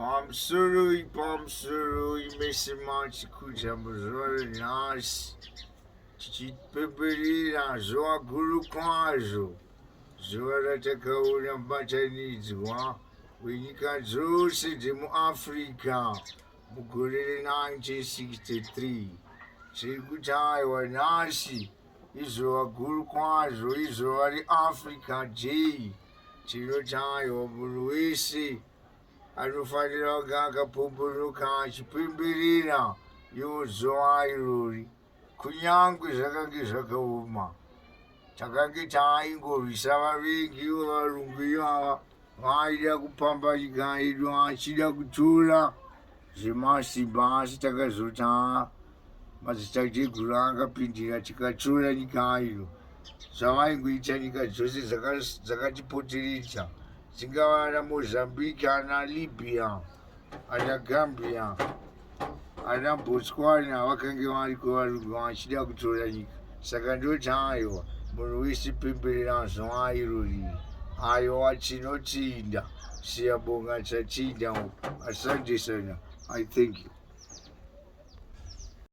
Pamsurui, Messimati Kujamuzora Nas, Chipeperina, Zoa Guru Kwazo, Zoa Takaura Batanizwa, Winika Zosi de Africa, Muguri 1963, Chigutai or Nasi, Izoa Guru Kwazo, Izoa Africa J, Chirotai or Buruisi. Arufagira gaga puburuka chipimbirina yo zoairuri kunyangu zakagiza uma chakangi chaingo visava vingi varungiya vaida kupamba chikaidwa achida kutura zvemasi basi takazota mazichachigura akapindira chikatura nyika iyo zvavaingoita nyika dzose dzakatipoteredza dzingava ana Mozambique, ana Libya, ana Gambia, ana Botswana vakange variko vachida kutora nyika. Saka ndoti aiwa munhu wese pemberera zvairori aiwa tinotinda siyabonga chatinda. Asante sana. I thank you.